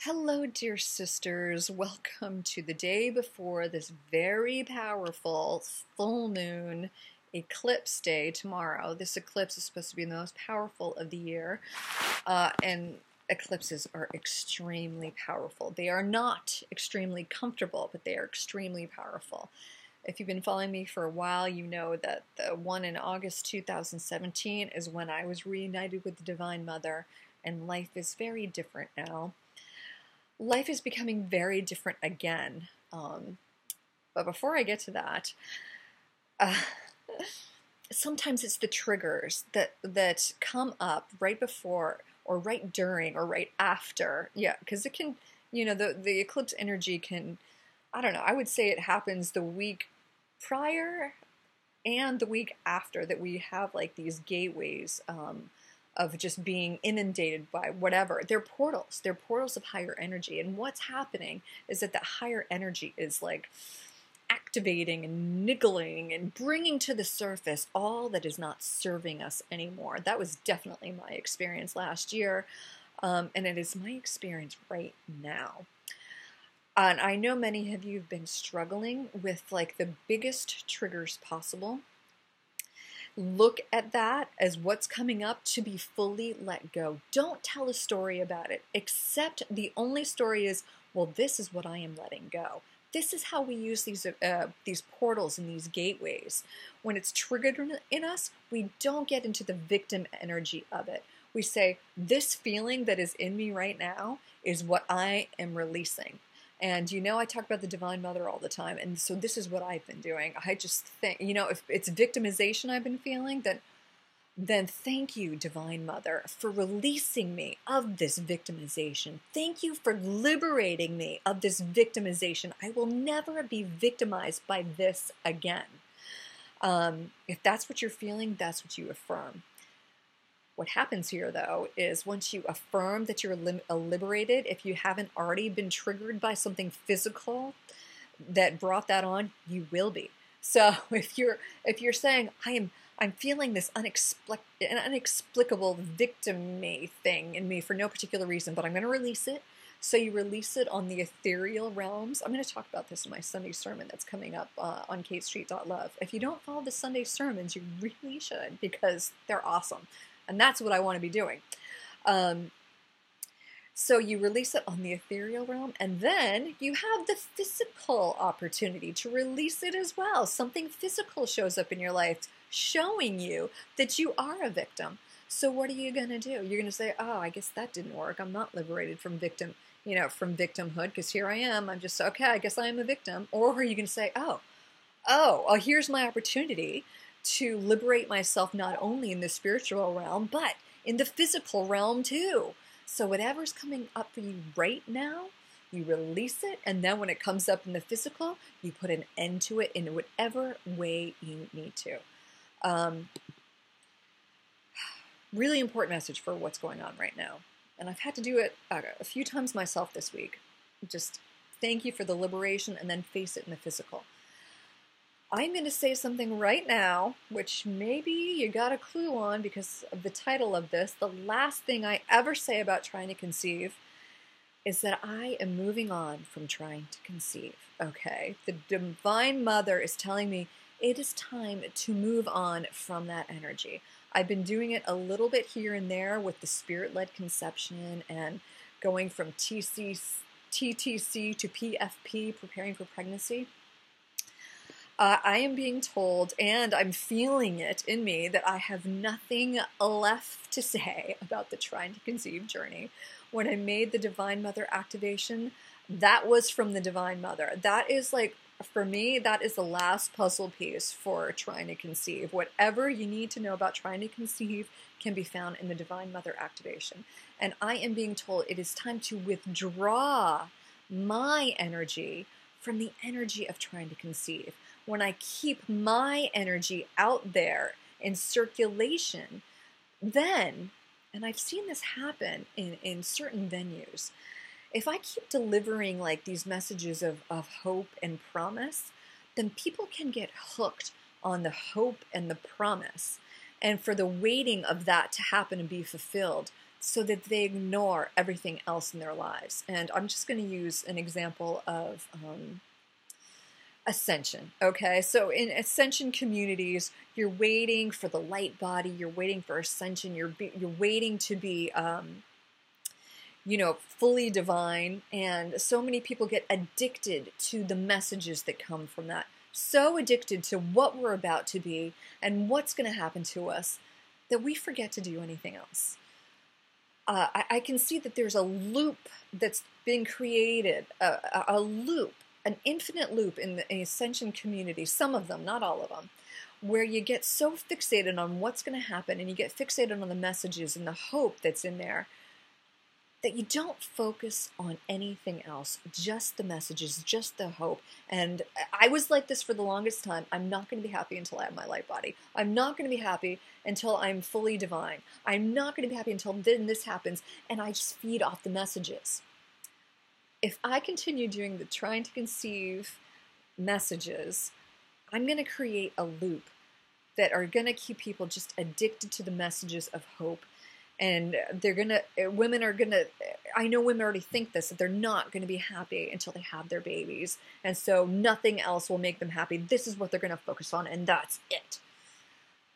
Hello, dear sisters. Welcome to the day before this very powerful full moon eclipse day tomorrow. This eclipse is supposed to be the most powerful of the year, and eclipses are extremely powerful. They are not extremely comfortable, but they are extremely powerful. If you've been following me for a while, you know that the one in August 2017 is when I was reunited with the Divine Mother, and life is very different now. Life is becoming very different again. But before I get to that, uh, sometimes it's the triggers that come up right before or right during or right after. Yeah, because it can, the eclipse energy can, I don't know, I would say it happens the week prior and the week after that we have like these gateways of just being inundated by whatever. They're portals. They're portals of higher energy. And what's happening is that higher energy is like activating and niggling and bringing to the surface all that is not serving us anymore. That was definitely my experience last year. And it is my experience right now. And I know many of you have been struggling with like the biggest triggers possible. Look at that as what's coming up to be fully let go. Don't tell a story about it, except the only story is, well, this is what I am letting go. This is how we use these portals and these gateways. When it's triggered in us, we don't get into the victim energy of it. We say, this feeling that is in me right now is what I am releasing. And I talk about the Divine Mother all the time, and so this is what I've been doing. I just think, if it's victimization I've been feeling, then thank you, Divine Mother, for releasing me of this victimization. Thank you for liberating me of this victimization. I will never be victimized by this again. If that's what you're feeling, that's what you affirm. What happens here, though, is once you affirm that you're liberated, if you haven't already been triggered by something physical that brought that on, you will be. So if you're saying I'm feeling this unexplicable victim-y thing in me for no particular reason, but I'm going to release it. So you release it on the ethereal realms. I'm going to talk about this in my Sunday sermon that's coming up on katestreet.love. If you don't follow the Sunday sermons, you really should, because they're awesome. And that's what I want to be doing. So you release it on the ethereal realm, and then you have the physical opportunity to release it as well. Something physical shows up in your life showing you that you are a victim. So what are you going to do? You're going to say, oh, I guess that didn't work. I'm not liberated from from victimhood, because here I am. I'm just, okay, I guess I am a victim. Or are you going to say, oh, here's my opportunity to liberate myself not only in the spiritual realm, but in the physical realm too. So whatever's coming up for you right now, you release it, and then when it comes up in the physical, you put an end to it in whatever way you need to. Really important message for what's going on right now. And I've had to do it a few times myself this week. Just thank you for the liberation, and then face it in the physical. I'm going to say something right now, which maybe you got a clue on because of the title of this. The last thing I ever say about trying to conceive is that I am moving on from trying to conceive, okay? The Divine Mother is telling me it is time to move on from that energy. I've been doing it a little bit here and there with the spirit-led conception and going from TTC to PFP, preparing for pregnancy. I am being told, and I'm feeling it in me, that I have nothing left to say about the trying to conceive journey. When I made the Divine Mother activation, that was from the Divine Mother. That is like, for me, that is the last puzzle piece for trying to conceive. Whatever you need to know about trying to conceive can be found in the Divine Mother activation. And I am being told it is time to withdraw my energy from the energy of trying to conceive. When I keep my energy out there in circulation, then, and I've seen this happen in certain venues, if I keep delivering like these messages of hope and promise, then people can get hooked on the hope and the promise. And for the waiting of that to happen and be fulfilled, so that they ignore everything else in their lives. And I'm just going to use an example of ascension. Okay, so in ascension communities, you're waiting for the light body, you're waiting for ascension, you're waiting to be fully divine. And so many people get addicted to the messages that come from that, so addicted to what we're about to be and what's going to happen to us, that we forget to do anything else. I can see that there's a loop that's been created, a loop, an infinite loop in the ascension community, some of them, not all of them, where you get so fixated on what's going to happen, and you get fixated on the messages and the hope that's in there, that you don't focus on anything else, just the messages, just the hope. And I was like this for the longest time. I'm not going to be happy until I have my light body. I'm not going to be happy until I'm fully divine. I'm not going to be happy until then this happens, and I just feed off the messages. If I continue doing the trying to conceive messages, I'm going to create a loop that are going to keep people just addicted to the messages of hope. And women are going to, I know women already think this, that they're not going to be happy until they have their babies. And so nothing else will make them happy. This is what they're going to focus on, and that's it.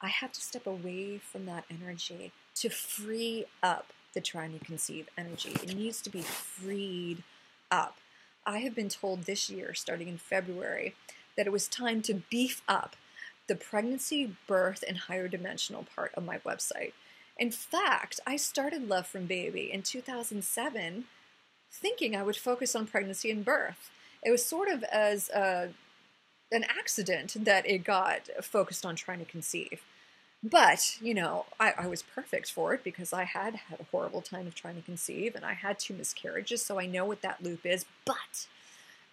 I have to step away from that energy to free up the trying to conceive energy. It needs to be freed up. I have been told this year, starting in February, that it was time to beef up the pregnancy, birth, and higher dimensional part of my website. In fact, I started Love from Baby in 2007 thinking I would focus on pregnancy and birth. It was sort of as an accident that it got focused on trying to conceive. But, I was perfect for it because I had a horrible time of trying to conceive, and I had 2 miscarriages, so I know what that loop is. But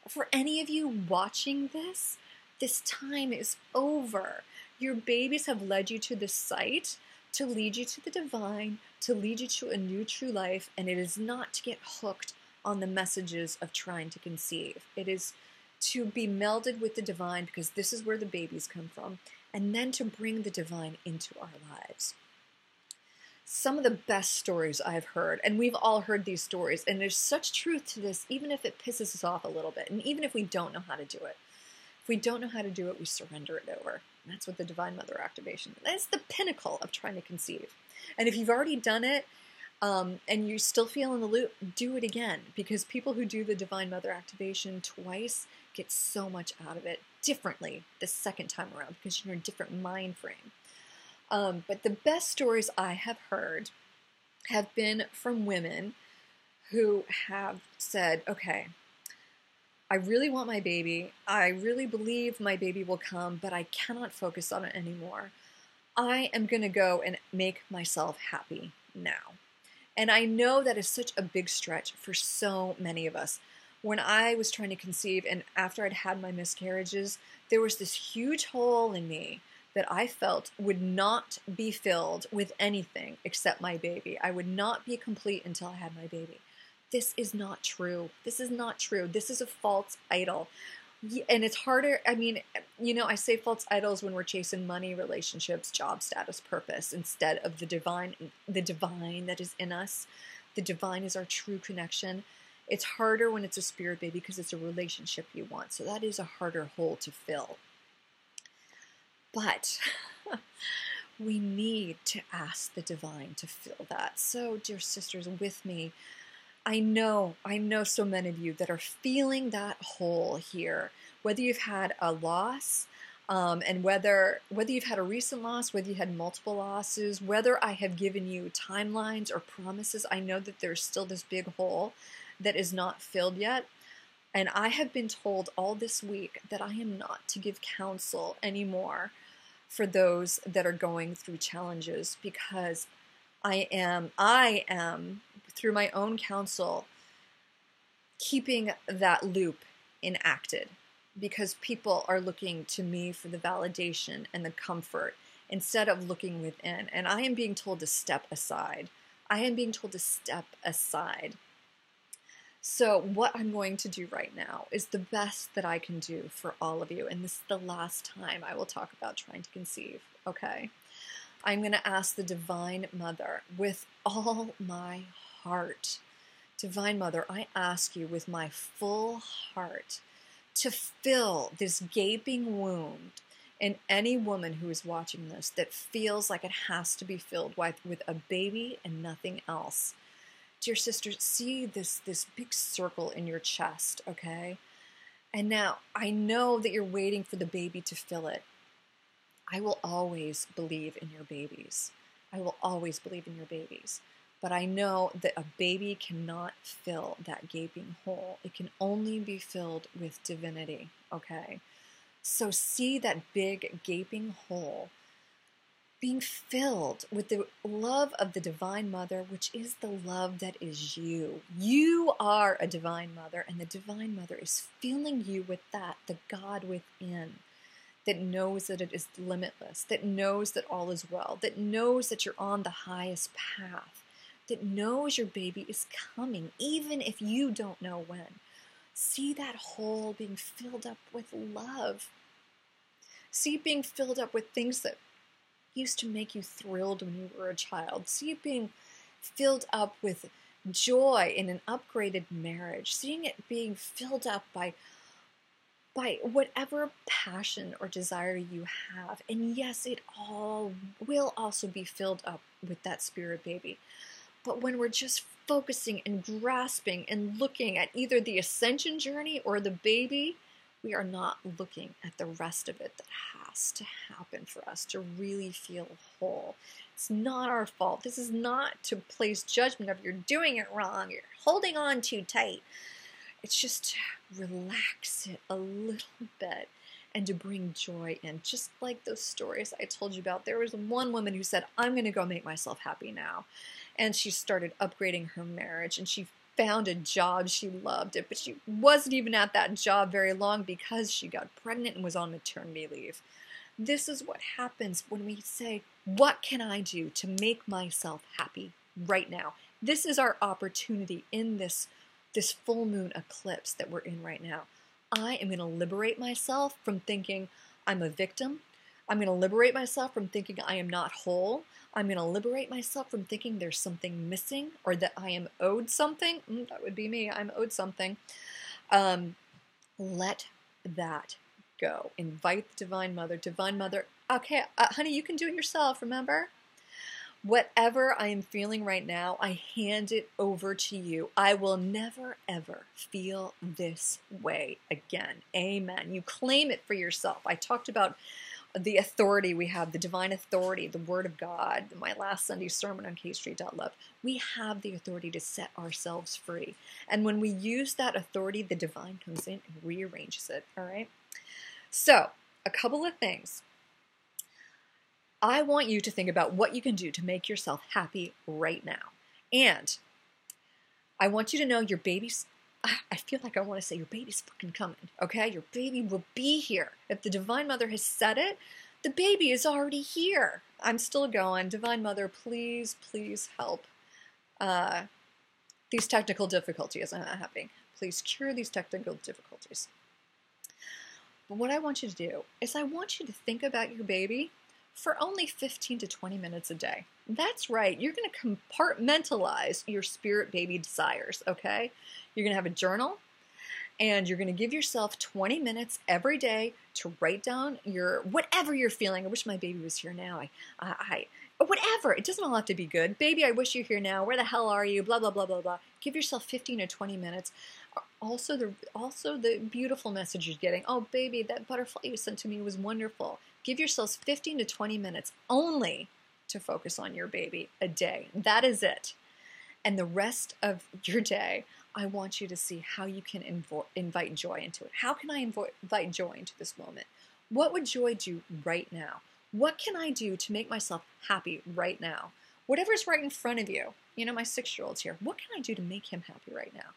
for any of you watching this, this time is over. Your babies have led you to this site to lead you to the divine, to lead you to a new true life, and it is not to get hooked on the messages of trying to conceive. It is to be melded with the divine, because this is where the babies come from, and then to bring the divine into our lives. Some of the best stories I've heard, and we've all heard these stories, and there's such truth to this, even if it pisses us off a little bit, and even if we don't know how to do it. If we don't know how to do it, we surrender it over. And that's what the Divine Mother Activation, that's the pinnacle of trying to conceive. And if you've already done it, and you're still feeling the loop, do it again. Because people who do the Divine Mother Activation twice get so much out of it differently the second time around, because you're in a different mind frame. But the best stories I have heard have been from women who have said, okay, I really want my baby. I really believe my baby will come, but I cannot focus on it anymore. I am going to go and make myself happy now. And I know that is such a big stretch for so many of us. When I was trying to conceive, and after I'd had my miscarriages, there was this huge hole in me that I felt would not be filled with anything except my baby. I would not be complete until I had my baby. This is not true. This is not true. This is a false idol. And it's harder. I mean, I say false idols when we're chasing money, relationships, job status, purpose, instead of the divine that is in us. The divine is our true connection. It's harder when it's a spirit baby because it's a relationship you want. So that is a harder hole to fill. But we need to ask the divine to fill that. So, dear sisters, with me, I know so many of you that are feeling that hole here, whether you've had a loss, and whether you've had a recent loss, whether you had multiple losses, whether I have given you timelines or promises. I know that there's still this big hole that is not filled yet. And I have been told all this week that I am not to give counsel anymore for those that are going through challenges, because I am, through my own counsel, keeping that loop enacted, because people are looking to me for the validation and the comfort instead of looking within. And I am being told to step aside. I am being told to step aside. So what I'm going to do right now is the best that I can do for all of you. And this is the last time I will talk about trying to conceive, okay? I'm going to ask the Divine Mother with all my heart. Divine Mother, I ask you with my full heart to fill this gaping wound in any woman who is watching this that feels like it has to be filled with a baby and nothing else. Dear sisters, see this big circle in your chest, okay? And now, I know that you're waiting for the baby to fill it. I will always believe in your babies. I will always believe in your babies. But I know that a baby cannot fill that gaping hole. It can only be filled with divinity, okay? So see that big gaping hole being filled with the love of the Divine Mother, which is the love that is you. You are a Divine Mother, and the Divine Mother is filling you with that, the God within, that knows that it is limitless, that knows that all is well, that knows that you're on the highest path, that knows your baby is coming, even if you don't know when. See that hole being filled up with love. See it being filled up with things that used to make you thrilled when you were a child. See it being filled up with joy in an upgraded marriage. Seeing it being filled up by whatever passion or desire you have. And yes, it all will also be filled up with that spirit baby. But when we're just focusing and grasping and looking at either the ascension journey or the baby, we are not looking at the rest of it that has to happen for us to really feel whole. It's not our fault. This is not to place judgment of you're doing it wrong, you're holding on too tight. It's just to relax it a little bit and to bring joy in. Just like those stories I told you about. There was one woman who said, I'm going to go make myself happy now. And she started upgrading her marriage, and she found a job. She loved it, but she wasn't even at that job very long because she got pregnant and was on maternity leave. This is what happens when we say, what can I do to make myself happy right now? This is our opportunity in this full moon eclipse that we're in right now. I am going to liberate myself from thinking I'm a victim. I'm going to liberate myself from thinking I am not whole. I'm going to liberate myself from thinking there's something missing or that I am owed something. That would be me. I'm owed something. Let that go. Invite the Divine Mother. Divine Mother, okay, honey, you can do it yourself, remember? Whatever I am feeling right now, I hand it over to you. I will never, ever feel this way again. Amen. You claim it for yourself. I talked about the authority we have, the divine authority, the Word of God, my last Sunday sermon on KStreet.love. We have the authority to set ourselves free. And when we use that authority, the divine comes in and rearranges it, all right? So, a couple of things. I want you to think about what you can do to make yourself happy right now. And I want you to know your baby's, I feel like I want to say your baby's fucking coming, okay? Your baby will be here. If the Divine Mother has said it, the baby is already here. I'm still going. Divine Mother, please, please help these technical difficulties I'm having. Please cure these technical difficulties. But what I want you to do is I want you to think about your baby for only 15 to 20 minutes a day. That's right. You're going to compartmentalize your spirit baby desires, okay? You're going to have a journal, and you're going to give yourself 20 minutes every day to write down your whatever you're feeling. I wish my baby was here now. Whatever. It doesn't all have to be good. Baby, I wish you're here now. Where the hell are you? Blah, blah, blah, blah, blah. Give yourself 15 to 20 minutes. Also the beautiful message you're getting. Oh, baby, that butterfly you sent to me was wonderful. Give yourselves 15 to 20 minutes only to focus on your baby a day. That is it. And the rest of your day, I want you to see how you can invite joy into it. How can I invite joy into this moment? What would joy do right now? What can I do to make myself happy right now? Whatever's right in front of you. You know, my 6-year-old's here. What can I do to make him happy right now?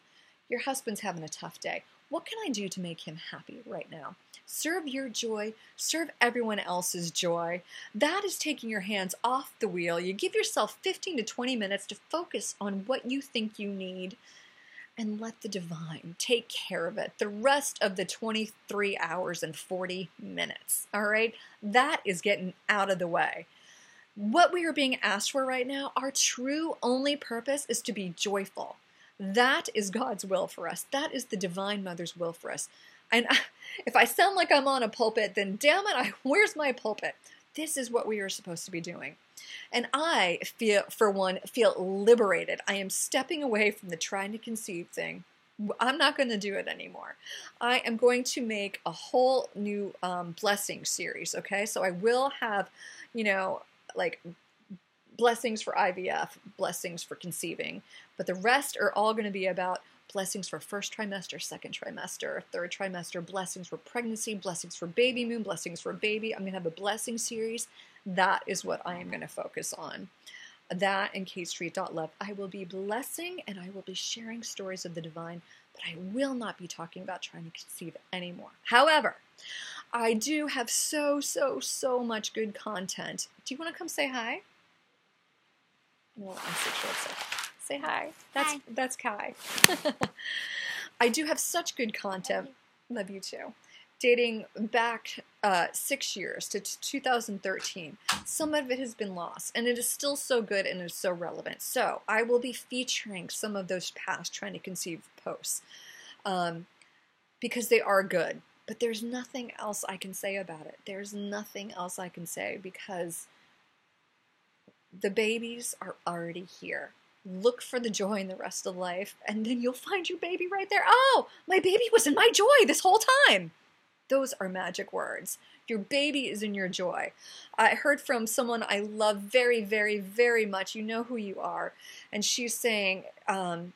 Your husband's having a tough day. What can I do to make him happy right now? Serve your joy. Serve everyone else's joy. That is taking your hands off the wheel. You give yourself 15 to 20 minutes to focus on what you think you need and let the divine take care of it. The rest of the 23 hours and 40 minutes, all right? That is getting out of the way. what we are being asked for right now, our true only purpose is to be joyful. That is God's will for us. That is the Divine Mother's will for us. And if I sound like I'm on a pulpit, then damn it, where's my pulpit? This is what we are supposed to be doing. And I feel, for one, feel liberated. I am stepping away from the trying to conceive thing. I'm not going to do it anymore. I am going to make a whole new blessing series, okay? So I will have, like blessings for IVF, blessings for conceiving, but the rest are all going to be about blessings for first trimester, second trimester, third trimester, blessings for pregnancy, blessings for baby moon, blessings for baby. I'm going to have a blessing series. That is what I am going to focus on. That and KStreet.love. I will be blessing and I will be sharing stories of the divine, but I will not be talking about trying to conceive anymore. However, I do have so much good content. Do you want to come say hi? Well, I'm 6 years old. Say hi. That's Kai. I do have such good content. Love you too. Dating back 6 years to 2013. Some of it has been lost, and it is still so good and it's so relevant. So I will be featuring some of those past trying to conceive posts because they are good. But there's nothing else I can say about it. There's nothing else I can say because the babies are already here. Look for the joy in the rest of life, and then you'll find your baby right there. Oh, my baby was in my joy this whole time. Those are magic words. Your baby is in your joy. I heard from someone I love very much. You know who you are. And she's saying, the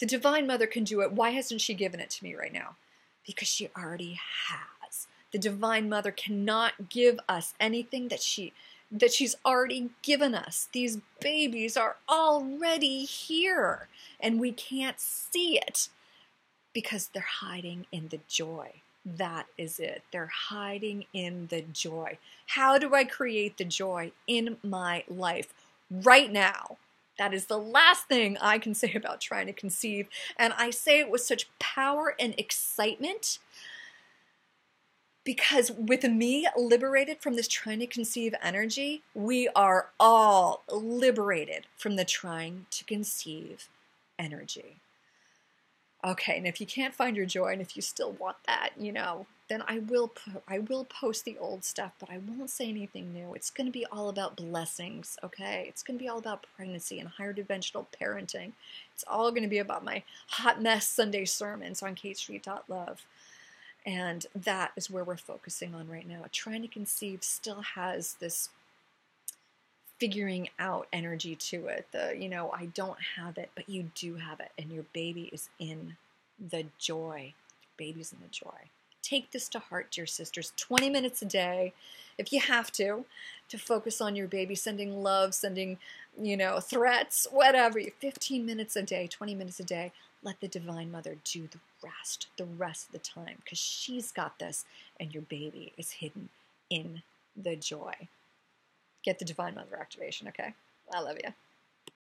Divine Mother can do it. Why hasn't she given it to me right now? Because she already has. The Divine Mother cannot give us anything that she's already given us. These babies are already here, and we can't see it because they're hiding in the joy. That is it. They're hiding in the joy. How do I create the joy in my life right now? That is the last thing I can say about trying to conceive, and I say it with such power and excitement because with me liberated from this trying to conceive energy, we are all liberated from the trying to conceive energy. Okay, and if you can't find your joy, and if you still want that, then I will post the old stuff, but I won't say anything new. It's going to be all about blessings, okay? It's going to be all about pregnancy and higher dimensional parenting. It's all going to be about my hot mess Sunday sermons on KStreet.love. And that is where we're focusing on right now. Trying to conceive still has this figuring out energy to it. I don't have it, but you do have it. And your baby is in the joy. Your baby's in the joy. Take this to heart, dear sisters. 20 minutes a day, if you have to focus on your baby, sending love, sending, threats, whatever. 15 minutes a day, 20 minutes a day. Let the Divine Mother do the rest of the time, because she's got this, and your baby is hidden in the joy. Get the Divine Mother activation, okay? I love you.